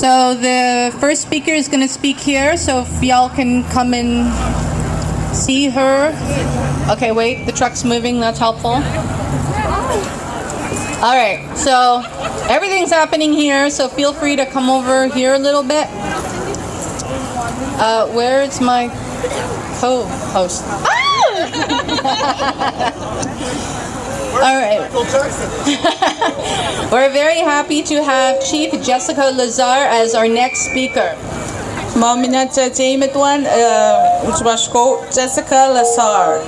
So the first speaker is going to speak here, so if y'all can come and see her. Okay, wait, the truck's moving, that's helpful. All right, so everything's happening here, so feel free to come over here a little bit. Where's my co-host? All right. We're very happy to have Chief Jessica Lazar as our next speaker. Jessica Lazar.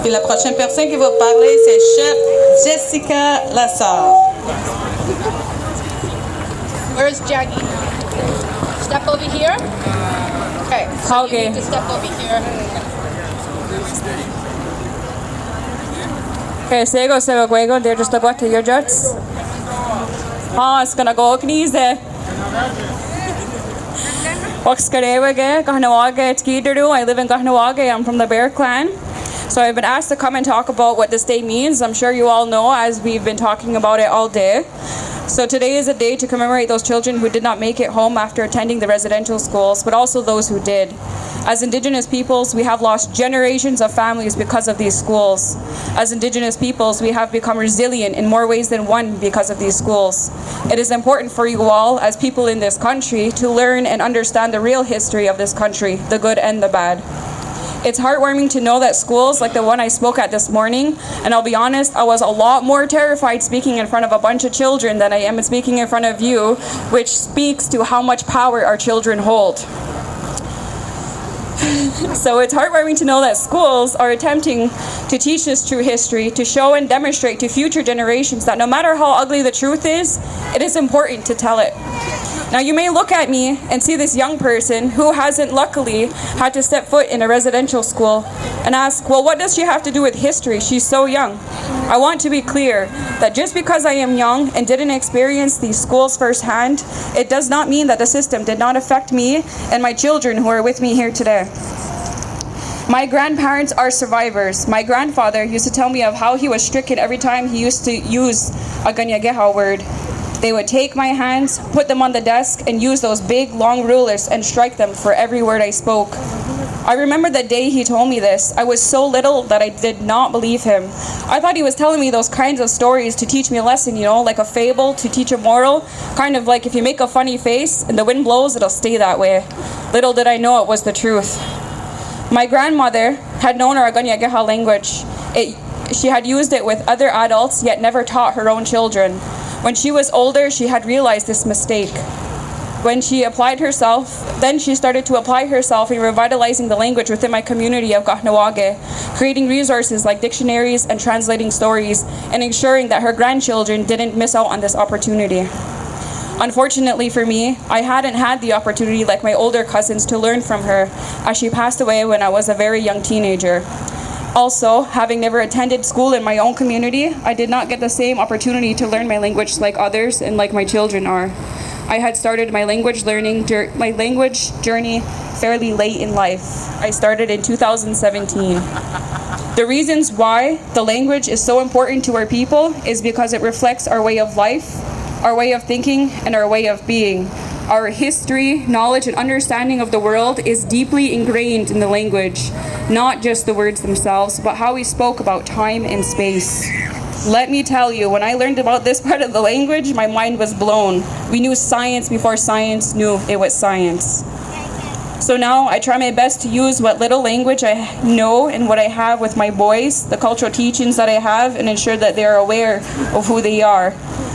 Puis la prochaine personne qui va parler, c'est Chef Jessica Lazar. Where's Jackie? Step over here. Okay. So you need to step over here. Okay, sego sego gwego, they're just about to your juts. It's gonna go knees there. I live in Kahnawage. I'm from the Bear Clan. So I've been asked to come and talk about what this day means. I'm sure you all know, as we've been talking about it all day. So today is a day to commemorate those children who did not make it home after attending the residential schools, but also those who did. As Indigenous peoples, we have lost generations of families because of these schools. As Indigenous peoples, we have become resilient in more ways than one because of these schools. It is important for you all, as people in this country, to learn and understand the real history of this country, the good and the bad. It's heartwarming to know that schools like the one I spoke at this morning, and I'll be honest, I was a lot more terrified speaking in front of a bunch of children than I am speaking in front of you, which speaks to how much power our children hold. So it's heartwarming to know that schools are attempting to teach this true history, to show and demonstrate to future generations that no matter how ugly the truth is, it is important to tell it. Now you may look at me and see this young person who hasn't luckily had to step foot in a residential school and ask, well, what does she have to do with history? She's so young. I want to be clear that just because I am young and didn't experience these schools firsthand, it does not mean that the system did not affect me and my children who are with me here today. My grandparents are survivors. My grandfather used to tell me of how he was stricken every time he used to use a ganyageha word. They would take my hands, put them on the desk, and use those big, long rulers and strike them for every word I spoke. I remember the day he told me this. I was so little that I did not believe him. I thought he was telling me those kinds of stories to teach me a lesson, you know, like a fable to teach a moral. Kind of like if you make a funny face and the wind blows, it'll stay that way. Little did I know it was the truth. My grandmother had known our Ganyageha language. She had used it with other adults, yet never taught her own children. When she was older, she had realized this mistake. When she applied herself, then she started to apply herself in revitalizing the language within my community of Kahnawage, creating resources like dictionaries and translating stories, and ensuring that her grandchildren didn't miss out on this opportunity. Unfortunately for me, I hadn't had the opportunity like my older cousins to learn from her, as she passed away when I was a very young teenager. Also, having never attended school in my own community, I did not get the same opportunity to learn my language like others and like my children are. I had started my language journey fairly late in life. I started in 2017. The reasons why the language is so important to our people is because it reflects our way of life, our way of thinking, and our way of being. Our history, knowledge, and understanding of the world is deeply ingrained in the language, not just the words themselves, but how we spoke about time and space. Let me tell you, when I learned about this part of the language, my mind was blown. We knew science before science knew it was science. So now I try my best to use what little language I know and what I have with my boys, the cultural teachings that I have, and ensure that they are aware of who they are.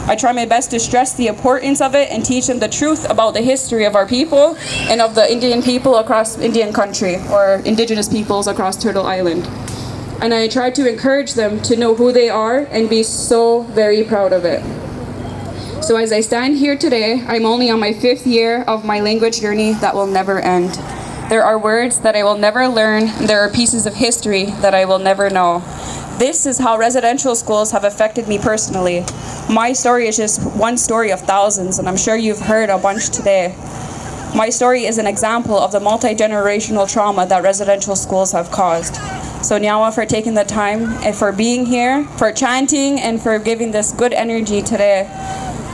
I try my best to stress the importance of it and teach them the truth about the history of our people and of the Indian people across Indian country, or Indigenous peoples across Turtle Island. And I try to encourage them to know who they are and be so very proud of it. So as I stand here today, I'm only on my 5th year of my language journey that will never end. There are words that I will never learn, and there are pieces of history that I will never know. This is how residential schools have affected me personally. My story is just one story of thousands, and I'm sure you've heard a bunch today. My story is an example of the multi-generational trauma that residential schools have caused. So Nyawa for taking the time and for being here, for chanting, and for giving this good energy today.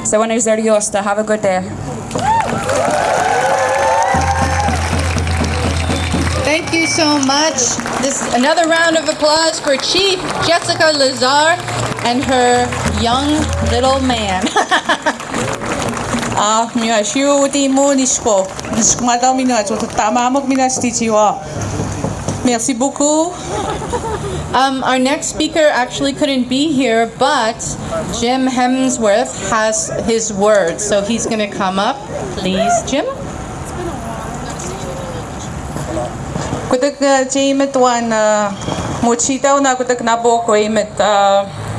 So when there's Dios, have a good day. Thank you so much. This another round of applause for Chief Jessica Lazar and her young little man. Merci beaucoup. Our next speaker actually couldn't be here, but Jim Hemsworth has his words, so he's going to come up. Please, Jim. Kutak Jamet one Mochita na kutak nabo ko imit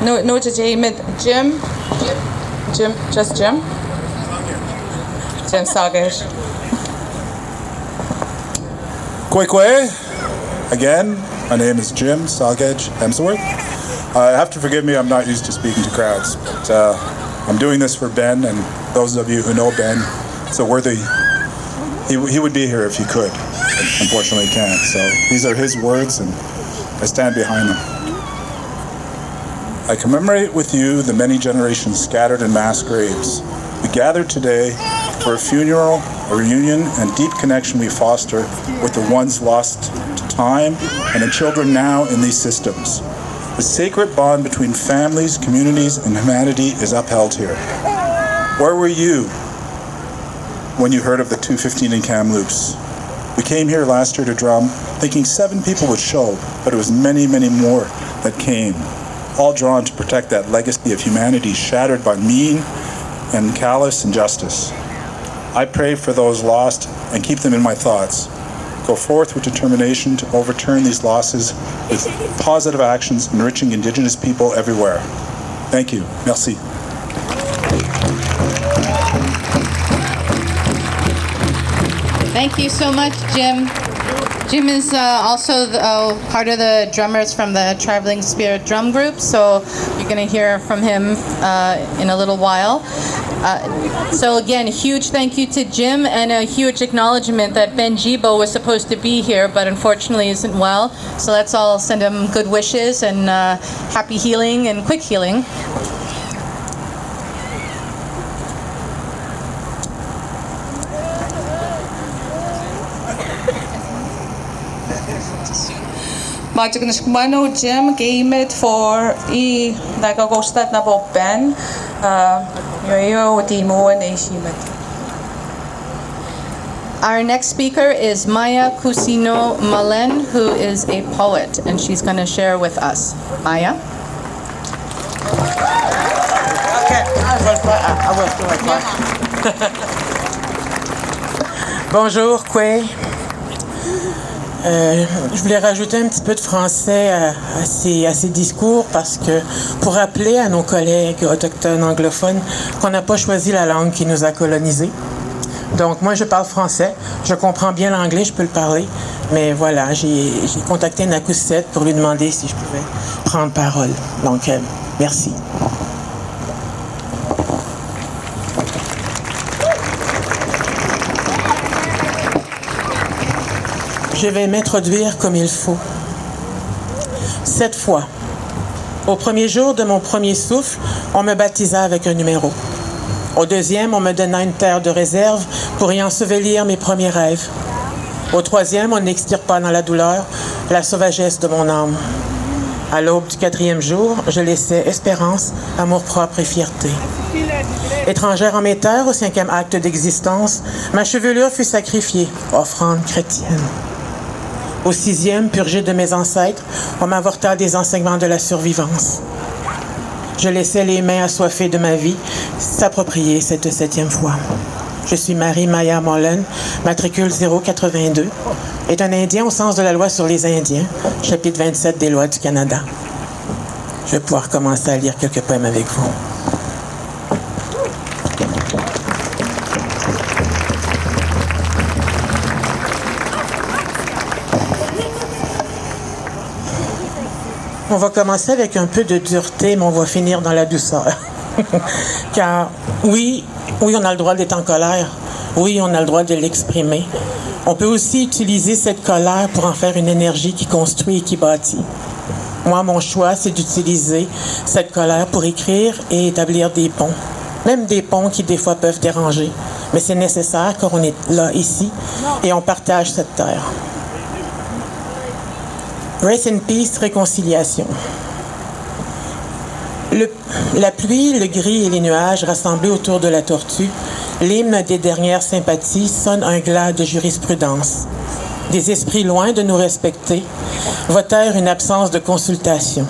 no Jamet Jim just Jim Sagesh. Kwekwe, again, my name is Jim Sagej Hemsworth. Have to forgive me, I'm not used to speaking to crowds, but I'm doing this for Ben, and those of you who know Ben, it's a worthy, he would be here if he could. Unfortunately, he can't. So these are his words, and I stand behind them. I commemorate with you the many generations scattered in mass graves. We gather today for a funeral, a reunion, and deep connection we foster with the ones lost to time and the children now in these systems. The sacred bond between families, communities, and humanity is upheld here. Where were you when you heard of the 215 in Kamloops? We came here last year to drum, thinking 7 people would show, but it was many, many more that came, all drawn to protect that legacy of humanity shattered by mean and callous injustice. I pray for those lost and keep them in my thoughts. Go forth with determination to overturn these losses with positive actions enriching Indigenous people everywhere. Thank you. Merci. Thank you so much, Jim. Jim is also part of the drummers from the Traveling Spirit Drum Group, so you're going to hear from him in a little while. So again, a huge thank you to Jim and a huge acknowledgement that Ben Jibo was supposed to be here, but unfortunately isn't well. So let's all send him good wishes and happy healing and quick healing. Magdagnas Jim game it for nagagostat na po Ben. Our next speaker is Maya Kusino Malen, who is a poet, and she's going to share with us. Maya? Okay, I will. Bonjour, Kwe. Je voulais rajouter un petit peu de français à ces discours parce que pour rappeler à nos collègues autochtones anglophones qu'on n'a pas choisi la langue qui nous a colonisés. Donc moi je parle français, je comprends bien l'anglais, je peux le parler, mais voilà, j'ai contacté Nakuset pour lui demander si je pouvais prendre parole. Donc merci. Je vais m'introduire comme il faut. 7 fois. Au premier jour de mon premier souffle, on me baptisa avec un numéro. Au deuxième, on me donna une terre de réserve pour y ensevelir mes premiers rêves. Au troisième, on n'extirpa dans la douleur la sauvagesse de mon âme. À l'aube du 4e jour, je laissais espérance, amour-propre et fierté. Étrangère en mes terres, au 5e acte d'existence, ma chevelure fut sacrifiée, offrande chrétienne. Au 6e, purgé de mes ancêtres, on m'avorta des enseignements de la survivance. Je laissais les mains assoiffées de ma vie s'approprier cette 7e fois. Je suis Marie Maya Mullen, matricule 082, est un Indien au sens de la loi sur les Indiens, chapitre 27 des lois du Canada. Je vais pouvoir commencer à lire quelques poèmes avec vous. On va commencer avec un peu de dureté, mais on va finir dans la douceur. Car oui, on a le droit d'être en colère. Oui, on a le droit de l'exprimer. On peut aussi utiliser cette colère pour en faire une énergie qui construit et qui bâtit. Moi, mon choix, c'est d'utiliser cette colère pour écrire et établir des ponts. même des ponts qui des fois peuvent déranger. Mais c'est nécessaire car on est là ici et on partage cette terre. Grace and Peace, réconciliation. La pluie, le gris et les nuages rassemblés autour de la tortue, l'hymne des dernières sympathies sonne un glas de jurisprudence. Des esprits loin de nous respecter votèrent une absence de consultation.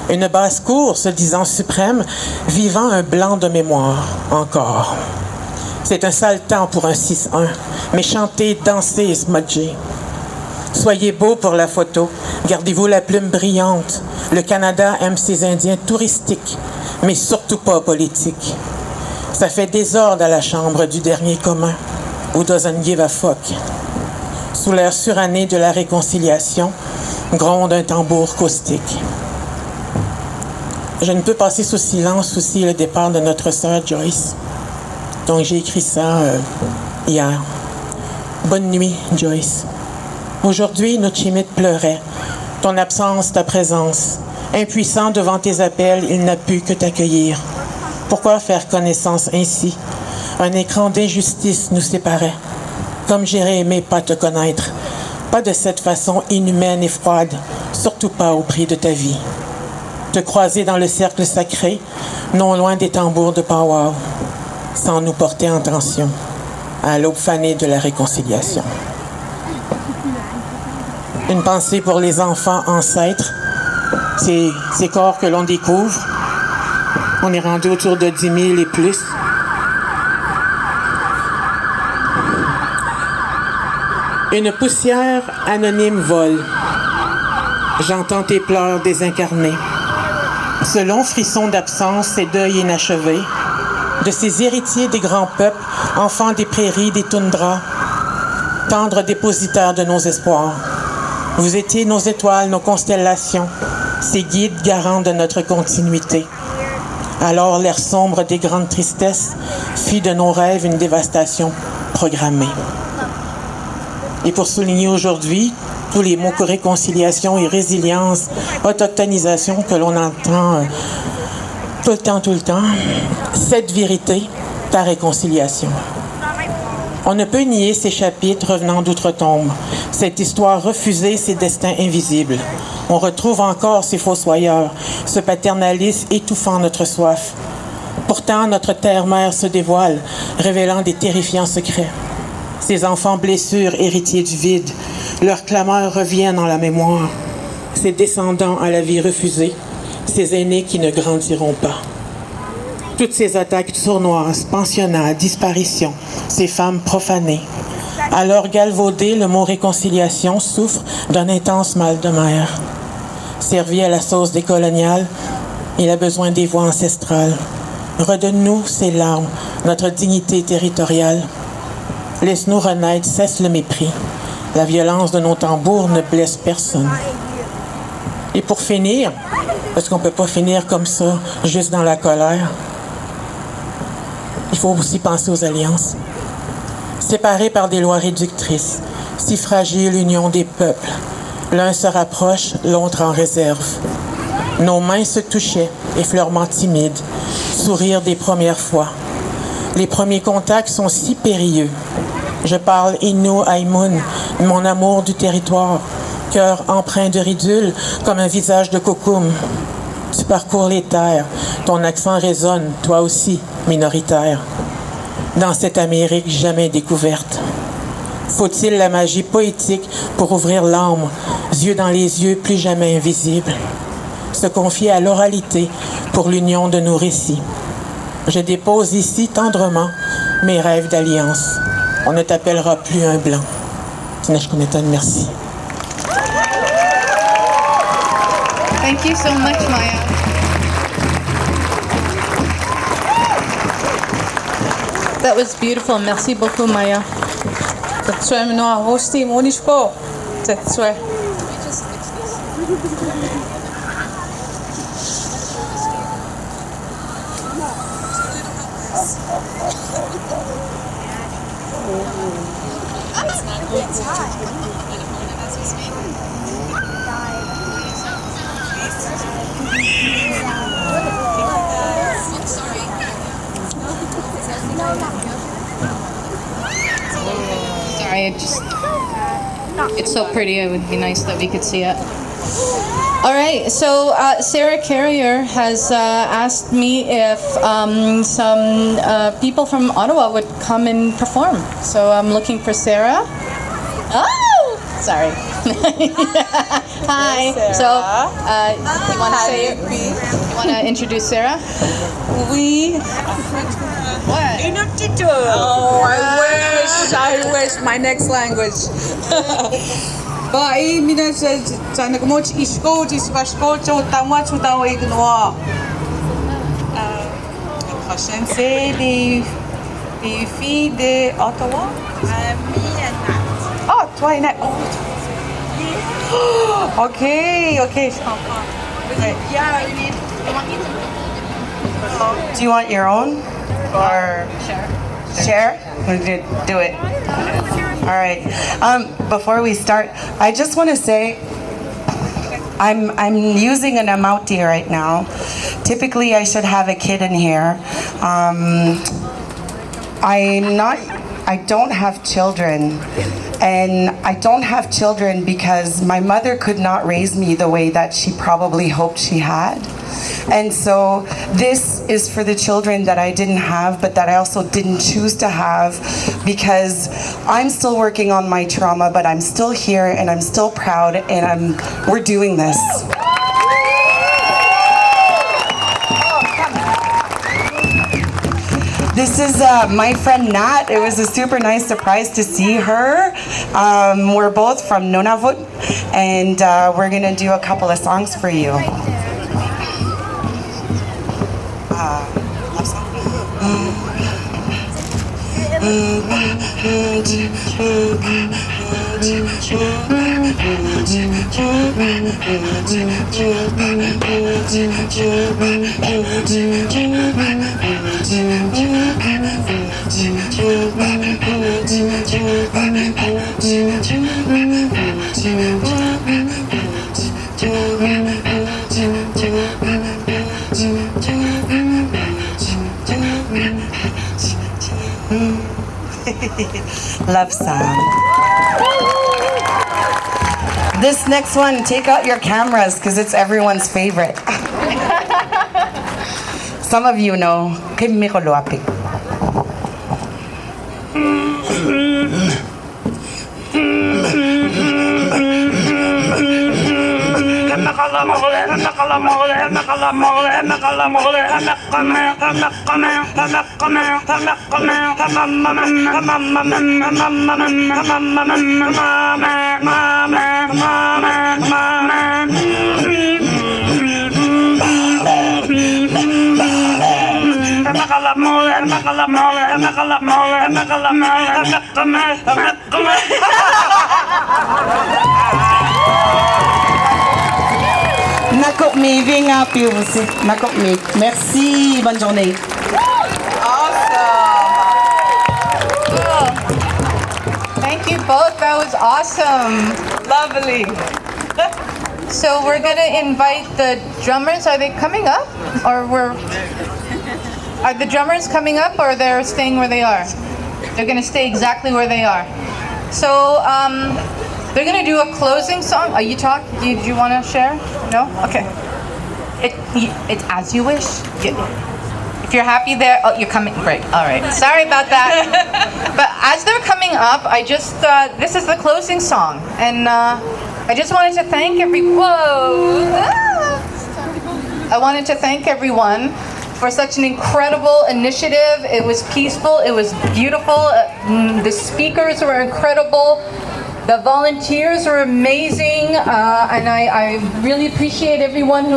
Une basse-cour se disant suprême, vivant un blanc de mémoire, encore. C'est un sale temps pour un 6-1, mais chantez, dansez et smudgez. Soyez beaux pour la photo, gardez-vous la plume brillante. Le Canada aime ses Indiens touristiques, mais surtout pas politiques. Ça fait désordre à la chambre du dernier commun. Who doesn't give a fuck? Sous l'air suranné de la réconciliation, gronde un tambour caustique. Je ne peux passer sous silence aussi le départ de notre sœur Joyce. Donc j'ai écrit ça hier. Bonne nuit, Joyce. Aujourd'hui, nos chimites pleuraient. Ton absence, ta présence. Impuissant devant tes appels, il n'a pu que t'accueillir. Pourquoi faire connaissance ainsi? Un écran d'injustice nous séparait. Comme j'aurais aimé pas te connaître. Pas de cette façon inhumaine et froide, surtout pas au prix de ta vie. Te croiser dans le cercle sacré, non loin des tambours de powwow, sans nous porter en tension, à l'aube fanée de la réconciliation. Une pensée pour les enfants ancêtres, ces corps que l'on découvre. On est rendu autour de 10 000 et plus. Une poussière anonyme vole. J'entends tes pleurs désincarnés. Ce long frisson d'absence et deuil inachevé, de ces héritiers des grands peuples, enfants des prairies, des toundras, tendres dépositaires de nos espoirs. Vous étiez nos étoiles, nos constellations, ces guides garants de notre continuité. Alors l'air sombre des grandes tristesses fit de nos rêves une dévastation programmée. Et pour souligner aujourd'hui tous les mots que réconciliation et résilience, autochtonisation que l'on entend tout le temps, cette vérité, ta réconciliation. On ne peut nier ces chapitres revenant d'outre-tombe, cette histoire refusée, ces destins invisibles. On retrouve encore ces fossoyeurs, ce paternalisme étouffant notre soif. Pourtant, notre terre-mère se dévoile, révélant des terrifiants secrets. Ces enfants blessures, héritiers du vide, leurs clameurs reviennent en la mémoire. Ces descendants à la vie refusée, ces aînés qui ne grandiront pas. Toutes ces attaques sournoises, pensionnats, disparitions, ces femmes profanées. Alors galvaudé, le mot réconciliation souffre d'un intense mal de mer. Servi à la sauce décoloniale, il a besoin des voix ancestrales. Redonne-nous ces larmes, notre dignité territoriale. Laisse-nous renaître, cesse le mépris. La violence de nos tambours ne blesse personne. Et pour finir, parce qu'on ne peut pas finir comme ça, juste dans la colère, il faut aussi penser aux alliances. Séparés par des lois réductrices, si fragile l'union des peuples, l'un se rapproche, l'autre en réserve. Nos mains se touchaient, effleurement timides, sourire des premières fois. Les premiers contacts sont si périlleux. Je parle Innu Aimun, mon amour du territoire, cœur empreint de ridule comme un visage de cocoum. Tu parcours les terres, ton accent résonne, toi aussi, minoritaire. Dans cette Amérique jamais découverte. Faut-il la magie poétique pour ouvrir l'âme, yeux dans les yeux, plus jamais invisibles? Se confier à l'oralité pour l'union de nos récits. Je dépose ici tendrement mes rêves d'alliance. On ne t'appellera plus un blanc. Merci. Thank you so much, Maya. That was beautiful. Merci beaucoup, Maya. Tswe mnoa hosti monishko. Tswe. Sorry, it's so pretty. It would be nice that we could see it. All right, so Sarah Carrier has asked me if some people from Ottawa would come and perform. So I'm looking for Sarah. Oh, sorry. Hi. So you want to say? You want to introduce Sarah? We. What? Oh, I wish. My next language. Bai mina sa nagmoch isko dispasko cho tama chudaw ignoa. Cochense the fille de Ottawa. Me and Nat. Oh, twilight. Oh. Okay. Yeah, do you want your own? Or share? We could do it. All right. Before we start, I just want to say I'm using an amauti right now. Typically, I should have a kid in here. I don't have children. And I don't have children because my mother could not raise me the way that she probably hoped she had. And so this is for the children that I didn't have, but that I also didn't choose to have, because I'm still working on my trauma, but I'm still here and I'm still proud, and we're doing this. This is my friend Nat. It was a super nice surprise to see her. We're both from Nunavut, and we're gonna do a couple of songs for you. Love song? Love song. This next one, take out your cameras because it's everyone's favorite. Some of you know. Nakop mi, vinga piu aussi. Nakop mi. Merci, bonne journée. Thank you both. That was awesome. Lovely. So we're gonna invite the drummers. Are they coming up, or are the drummers coming up, or they're staying where they are? They're gonna stay exactly where they are. So they're gonna do a closing song. Are you talk? Did you want to share? No. Okay. It's as you wish. If you're happy there, oh, you're coming. Great. All right. Sorry about that. But as they're coming up, I just this is the closing song, and I just wanted to thank I wanted to thank everyone for such an incredible initiative. It was peaceful. It was beautiful. The speakers were incredible. The volunteers were amazing, and I really appreciate everyone who